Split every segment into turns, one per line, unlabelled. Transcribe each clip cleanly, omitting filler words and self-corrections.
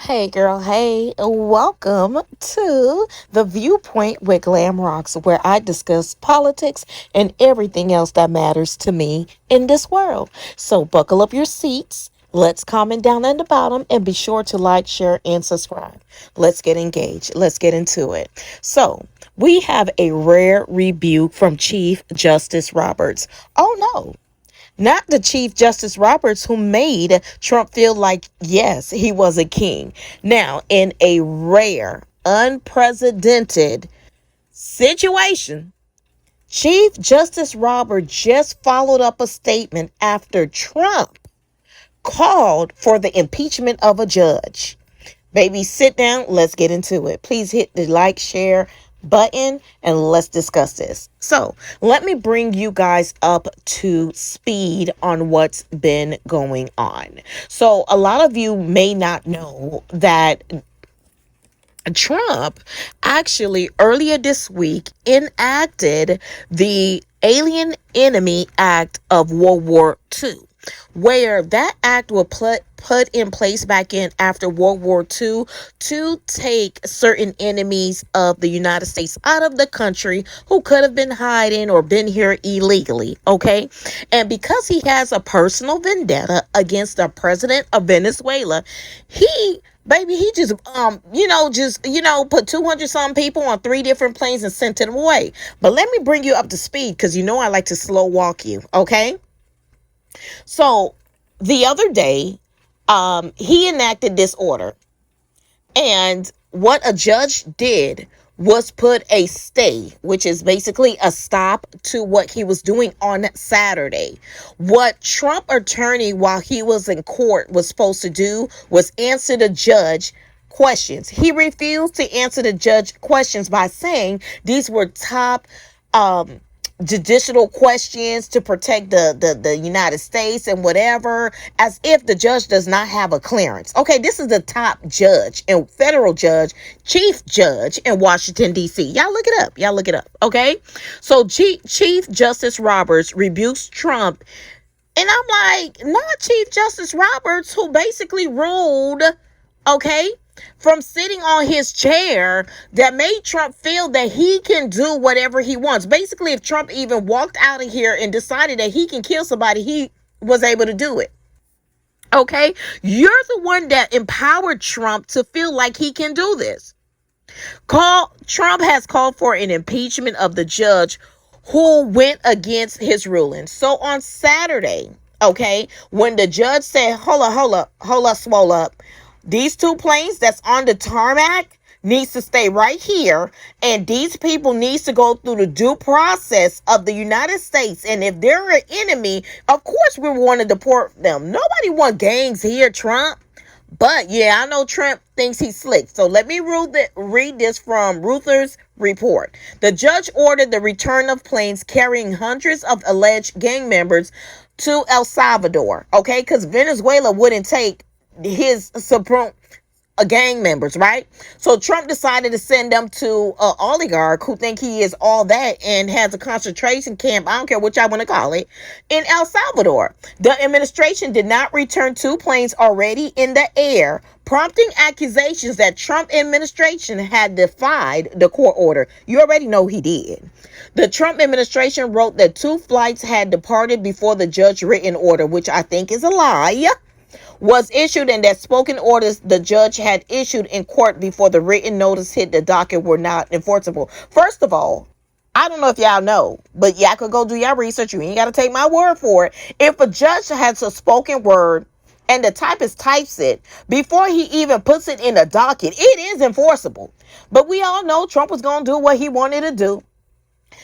Hey girl, hey, welcome to The Viewpoint with Glam Rocks, where I discuss politics and everything else that matters to me in this world. So buckle up your seats, let's comment down at the bottom, and be sure to like, share, and subscribe. Let's get engaged. Let's get into it. So, we have a rare rebuke from Chief Justice Roberts. Oh no. Not the Chief Justice Roberts who made Trump feel like, yes, he was a king. Now, in a rare, unprecedented situation, Chief Justice Roberts just followed up a statement after Trump called for the impeachment of a judge. Baby, sit down. Let's get into it. Please hit the like, share button, and let's discuss this. So, let me bring you guys up to speed on what's been going on. So, a lot of you may not know that Trump actually earlier this week enacted the Alien Enemy Act of World War II, where that act was put in place back in after World War II to take certain enemies of the United States out of the country who could have been hiding or been here illegally, okay? And because he has a personal vendetta against the president of Venezuela, he just put 200 some people on 3 different planes and sent them away. But let me bring you up to speed because you know I like to slow walk you, okay? So the other day, he enacted this order, and what a judge did was put a stay, which is basically a stop to what he was doing on Saturday. What Trump attorney, while he was in court, was supposed to do was answer the judge questions. He refused to answer the judge questions by saying these were top judicial questions to protect the United States and whatever, as if the judge does not have a clearance. Okay, this is the top judge and federal judge, chief judge in Washington, D.C. Y'all look it up. Y'all look it up. Okay, so Chief Justice Roberts rebukes Trump. And I'm like, not Chief Justice Roberts, who basically ruled, okay, from sitting on his chair that made Trump feel that he can do whatever he wants. Basically, if Trump even walked out of here and decided that he can kill somebody, he was able to do it. Okay? You're the one that empowered Trump to feel like he can do this. Trump has called for an impeachment of the judge who went against his ruling. So on Saturday, okay, when the judge said, hold up, swole up. These 2 planes that's on the tarmac needs to stay right here, and these people needs to go through the due process of the United States. And if they're an enemy, of course we want to deport them. Nobody want gangs here, Trump. But yeah, I know Trump thinks he's slick. So let me read this from Reuters report. The judge ordered the return of planes carrying hundreds of alleged gang members to El Salvador. Okay, because Venezuela wouldn't take his supreme gang members, right? So Trump decided to send them to an oligarch who think he is all that and has a concentration camp, I don't care what y'all want to call it, in El Salvador. The administration did not return 2 planes already in the air, prompting accusations that Trump administration had defied the court order. You already know he did. The Trump administration wrote that 2 flights had departed before the judge written order, which I think is a lie, was issued, and that spoken orders the judge had issued in court before the written notice hit the docket were not enforceable. First of all, I don't know if y'all know, but y'all could go do your research. You ain't got to take my word for it. If a judge has a spoken word and the typist types it before he even puts it in a docket, it is enforceable. But we all know Trump was going to do what he wanted to do.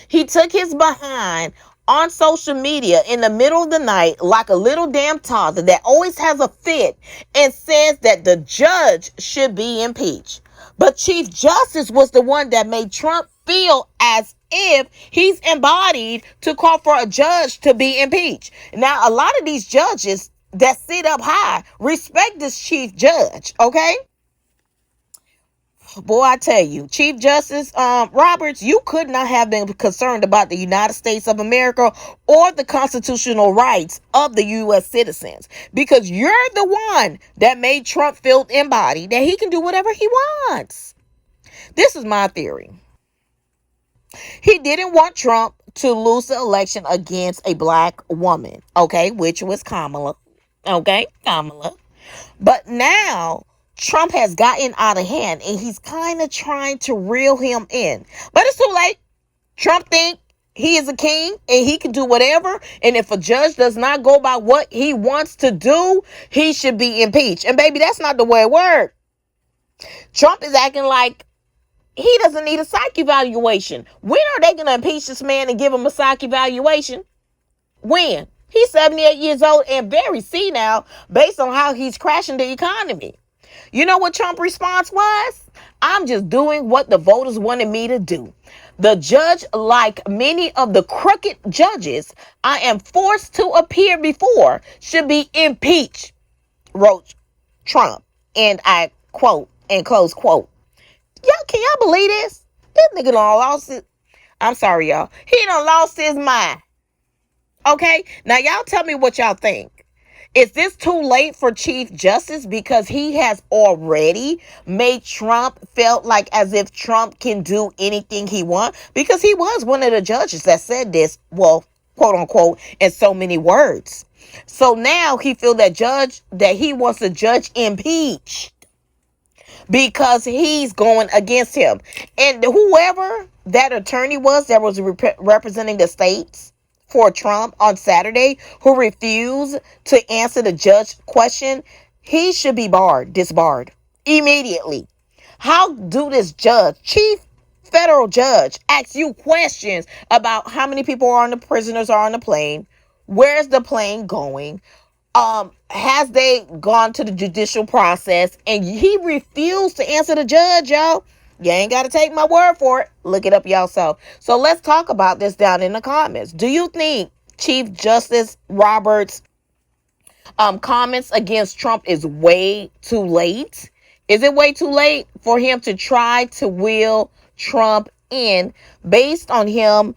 He took his behind on social media in the middle of the night like a little damn toddler that always has a fit and says that the judge should be impeached. But Chief Justice was the one that made Trump feel as if he's embodied to call for a judge to be impeached. Now, a lot of these judges that sit up high respect this chief judge, okay? Boy, I tell you, Chief Justice Roberts, you could not have been concerned about the United States of America or the constitutional rights of the U.S. citizens, because you're the one that made Trump feel embodied that he can do whatever he wants. This is my theory. He didn't want Trump to lose the election against a black woman, okay, which was Kamala. Okay, Kamala. But now Trump has gotten out of hand and he's kind of trying to reel him in. But it's too late. Trump think he is a king and he can do whatever. And if a judge does not go by what he wants to do, he should be impeached. And baby, that's not the way it works. Trump is acting like he doesn't need a psych evaluation. When are they going to impeach this man and give him a psych evaluation? When? He's 78 years old and very senile based on how he's crashing the economy. You know what Trump's response was? I'm just doing what the voters wanted me to do. The judge, like many of the crooked judges I am forced to appear before, should be impeached, wrote Trump. And I quote, and close quote. Can y'all believe this? This nigga done lost it. I'm sorry, y'all. He done lost his mind. Okay? Now, y'all tell me what y'all think. Is this too late for Chief Justice because he has already made Trump felt like as if Trump can do anything he wants? Because he was one of the judges that said this, well, quote unquote, in so many words. So now he feels that he wants a judge impeached because he's going against him. And whoever that attorney was that was representing the states for Trump on Saturday, who refused to answer the judge question, he should be disbarred immediately. How do this judge, chief federal judge, ask you questions about how many people are on the prisoners are on the plane? Where's the plane going? Has they gone to the judicial process? And he refused to answer the judge, y'all. You ain't got to take my word for it. Look it up yourself. So let's talk about this down in the comments. Do you think Chief Justice Roberts' comments against Trump is way too late? Is it way too late for him to try to wheel Trump in based on him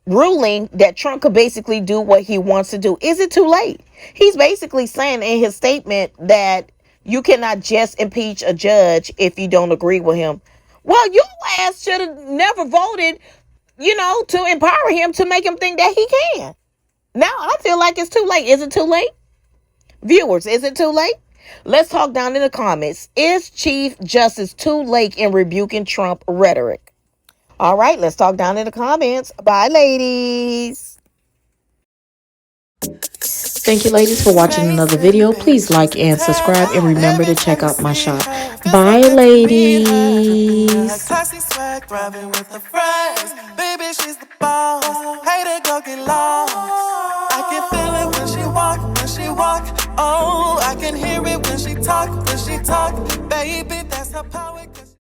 ruling that Trump could basically do what he wants to do? Is it too late? He's basically saying in his statement that you cannot just impeach a judge if you don't agree with him. Well, your ass should have never voted, to empower him to make him think that he can. Now I feel like it's too late. Is it too late? Viewers, is it too late? Let's talk down in the comments. Is Chief Justice too late in rebuking Trump rhetoric? All right, let's talk down in the comments. Bye, ladies. Thank you, ladies, for watching another video. Please like and subscribe, and remember to check out my shop. Bye, ladies. Baby, she's the boss. Hater, go get lost. I can feel it when she walk. Oh, I can hear it when she talk. Baby, that's her power.